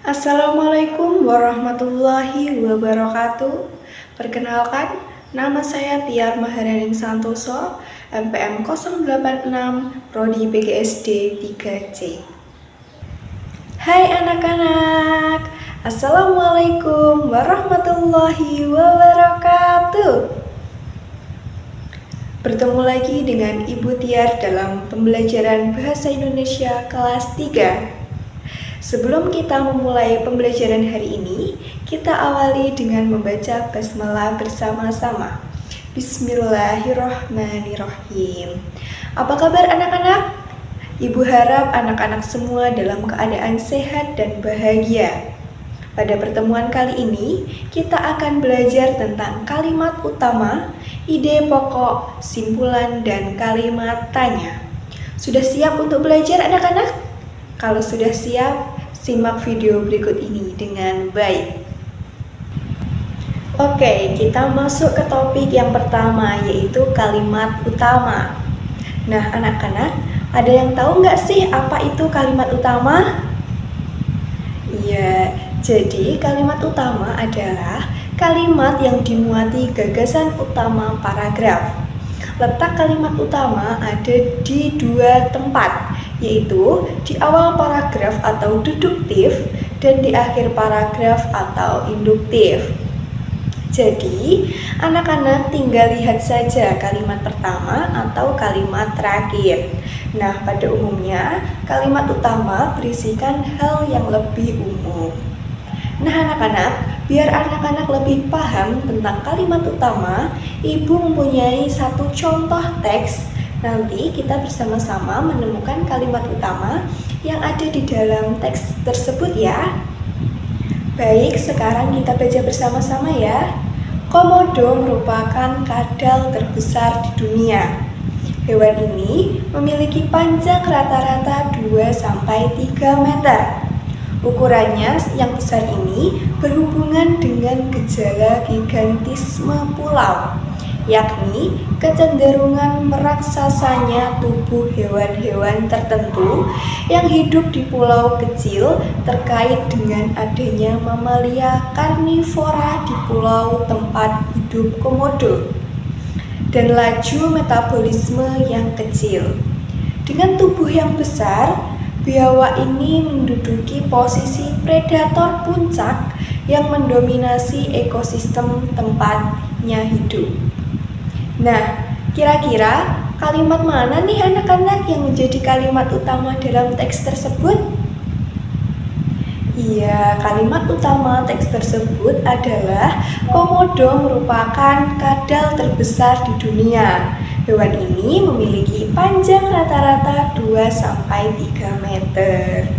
Assalamualaikum warahmatullahi wabarakatuh. Perkenalkan, nama saya Tiar Maharani Santoso, MPM 086, Prodi PGSD 3C. Hai anak-anak, Assalamualaikum warahmatullahi wabarakatuh. Bertemu lagi dengan Ibu Tiar dalam pembelajaran Bahasa Indonesia kelas 3. Sebelum kita memulai pembelajaran hari ini, kita awali dengan membaca basmalah bersama-sama. Bismillahirrahmanirrahim. Apa kabar anak-anak? Ibu harap anak-anak semua dalam keadaan sehat dan bahagia. Pada pertemuan kali ini, kita akan belajar tentang kalimat utama, ide pokok, simpulan, dan kalimat tanya. Sudah siap untuk belajar anak-anak? Kalau sudah siap, simak video berikut ini dengan baik. Oke, kita masuk ke topik yang pertama, yaitu kalimat utama. Nah, anak-anak, ada yang tahu nggak sih apa itu kalimat utama? Iya, jadi kalimat utama adalah kalimat yang dimuati gagasan utama paragraf. Letak kalimat utama ada di dua tempat, yaitu di awal paragraf atau deduktif dan di akhir paragraf atau induktif. Jadi, anak-anak tinggal lihat saja kalimat pertama atau kalimat terakhir. Nah, pada umumnya, kalimat utama berisikan hal yang lebih umum. Nah anak-anak, biar anak-anak lebih paham tentang kalimat utama, Ibu mempunyai satu contoh teks. Nanti kita bersama-sama menemukan kalimat utama yang ada di dalam teks tersebut ya. Baik, sekarang kita baca bersama-sama ya. Komodo merupakan kadal terbesar di dunia. Hewan ini memiliki panjang rata-rata 2-3 meter. Ukurannya yang besar ini berhubungan dengan gejala gigantisme pulau, yakni kecenderungan meraksasanya tubuh hewan-hewan tertentu yang hidup di pulau kecil terkait dengan adanya mamalia karnivora di pulau tempat hidup komodo, dan laju metabolisme yang kecil. Dengan tubuh yang besar, biawak ini menduduki posisi predator puncak yang mendominasi ekosistem tempatnya hidup. Nah, kira-kira kalimat mana nih anak-anak yang menjadi kalimat utama dalam teks tersebut? Iya, kalimat utama teks tersebut adalah komodo merupakan kadal terbesar di dunia. Hewan ini memiliki panjang rata-rata 2-3 meter.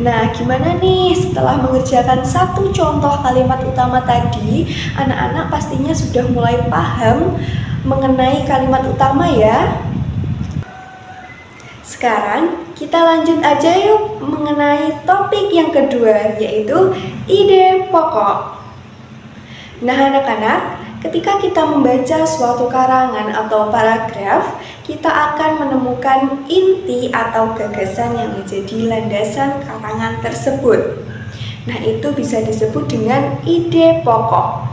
Nah, gimana nih setelah mengerjakan satu contoh kalimat utama tadi, anak-anak pastinya sudah mulai paham mengenai kalimat utama ya. Sekarang kita lanjut aja yuk mengenai topik yang kedua, yaitu ide pokok. Nah anak-anak, ketika kita membaca suatu karangan atau paragraf, kita akan menemukan inti atau gagasan yang menjadi landasan karangan tersebut. Nah itu bisa disebut dengan ide pokok.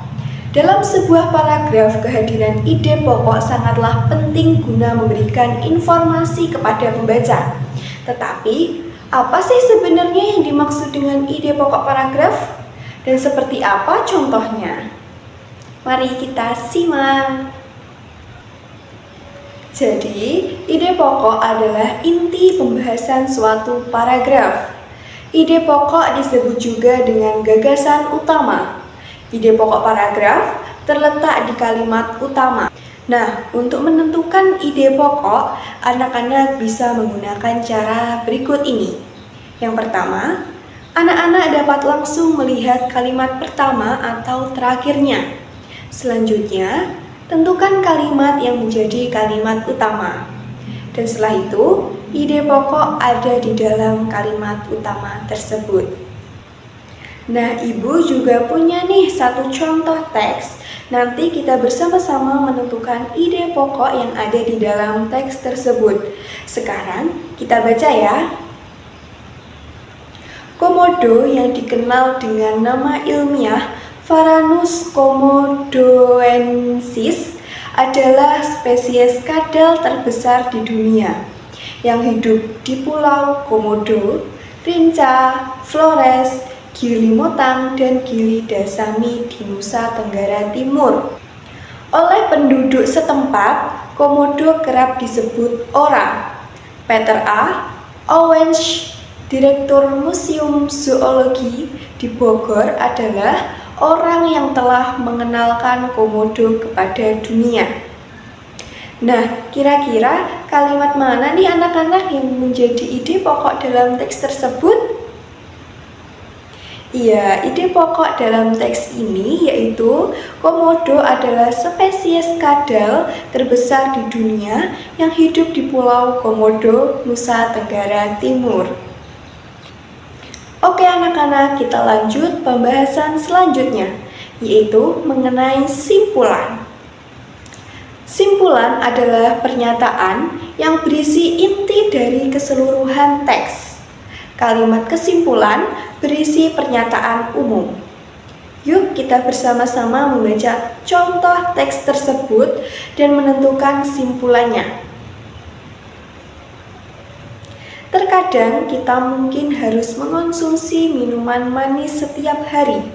Dalam sebuah paragraf, kehadiran ide pokok sangatlah penting guna memberikan informasi kepada pembaca. Tetapi, apa sih sebenarnya yang dimaksud dengan ide pokok paragraf? Dan seperti apa contohnya? Mari kita simak. Jadi, ide pokok adalah inti pembahasan suatu paragraf. Ide pokok disebut juga dengan gagasan utama. Ide pokok paragraf terletak di kalimat utama. Nah, untuk menentukan ide pokok, anak-anak bisa menggunakan cara berikut ini. Yang pertama, anak-anak dapat langsung melihat kalimat pertama atau terakhirnya. Selanjutnya, tentukan kalimat yang menjadi kalimat utama. Dan setelah itu, ide pokok ada di dalam kalimat utama tersebut. Nah, Ibu juga punya nih satu contoh teks. Nanti kita bersama-sama menentukan ide pokok yang ada di dalam teks tersebut. Sekarang kita baca ya. Komodo yang dikenal dengan nama ilmiah Varanus komodoensis adalah spesies kadal terbesar di dunia yang hidup di Pulau Komodo, Rinca, Flores, Gili Motang, dan Gili Dasami di Nusa Tenggara Timur. Oleh penduduk setempat, Komodo kerap disebut orang. Peter A. Owensch, Direktur Museum Zoologi di Bogor, adalah orang yang telah mengenalkan komodo kepada dunia. Nah, kira-kira kalimat mana nih anak-anak yang menjadi ide pokok dalam teks tersebut? Iya, ide pokok dalam teks ini yaitu komodo adalah spesies kadal terbesar di dunia yang hidup di Pulau Komodo, Nusa Tenggara Timur. Oke anak-anak, kita lanjut pembahasan selanjutnya, yaitu mengenai simpulan. Simpulan adalah pernyataan yang berisi inti dari keseluruhan teks. Kalimat kesimpulan berisi pernyataan umum. Yuk kita bersama-sama membaca contoh teks tersebut dan menentukan simpulannya. Terkadang kita mungkin harus mengonsumsi minuman manis setiap hari,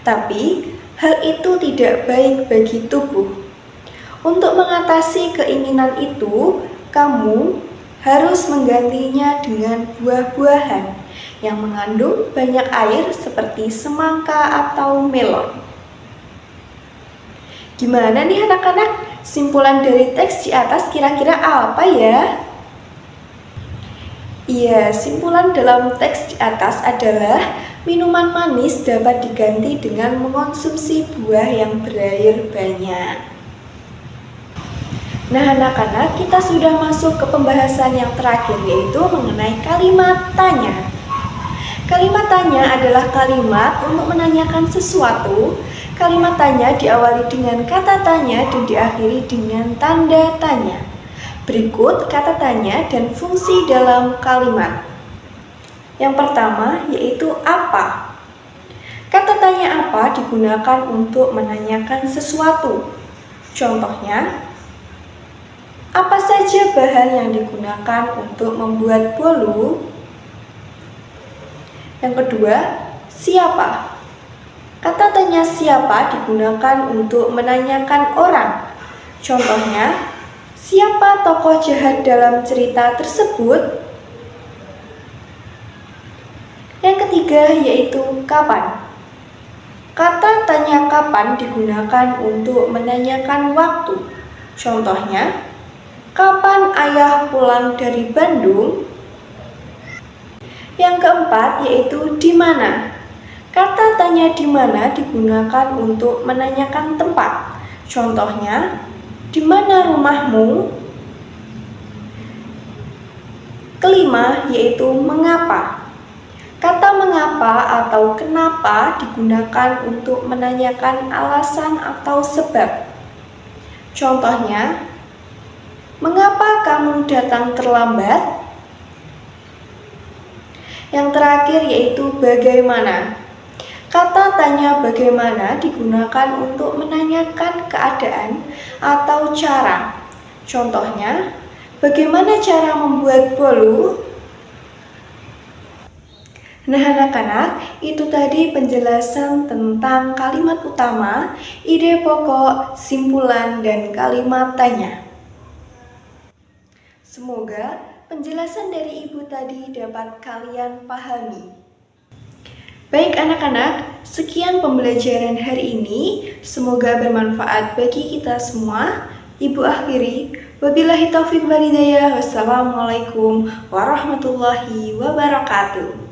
tapi hal itu tidak baik bagi tubuh. Untuk mengatasi keinginan itu, kamu harus menggantinya dengan buah-buahan yang mengandung banyak air seperti semangka atau melon. Gimana nih anak-anak? Simpulan dari teks di atas kira-kira apa ya? Iya, simpulan dalam teks di atas adalah minuman manis dapat diganti dengan mengonsumsi buah yang berair banyak. Nah anak-anak, kita sudah masuk ke pembahasan yang terakhir, yaitu mengenai kalimat tanya. Kalimat tanya adalah kalimat untuk menanyakan sesuatu. Kalimat tanya diawali dengan kata tanya dan diakhiri dengan tanda tanya. Berikut kata tanya dan fungsi dalam kalimat. Yang pertama yaitu apa. Kata tanya apa digunakan untuk menanyakan sesuatu. Contohnya, apa saja bahan yang digunakan untuk membuat bolu? Yang kedua, siapa. Kata tanya siapa digunakan untuk menanyakan orang. Contohnya, siapa tokoh jahat dalam cerita tersebut? Yang ketiga yaitu kapan. Kata tanya kapan digunakan untuk menanyakan waktu. Contohnya, kapan ayah pulang dari Bandung? Yang keempat yaitu di mana. Kata tanya di mana digunakan untuk menanyakan tempat. Contohnya, di mana rumahmu? Kelima yaitu mengapa. Kata mengapa atau kenapa digunakan untuk menanyakan alasan atau sebab. Contohnya, mengapa kamu datang terlambat? Yang terakhir yaitu bagaimana. Kata tanya bagaimana digunakan untuk menanyakan keadaan atau cara. Contohnya, bagaimana cara membuat bolu? Nah anak-anak, itu tadi penjelasan tentang kalimat utama, ide pokok, simpulan, dan kalimat tanya. Semoga penjelasan dari ibu tadi dapat kalian pahami. Baik anak-anak, sekian pembelajaran hari ini. Semoga bermanfaat bagi kita semua. Ibu akhiri, wabillahi taufiq wal hidayah. Wassalamualaikum warahmatullahi wabarakatuh.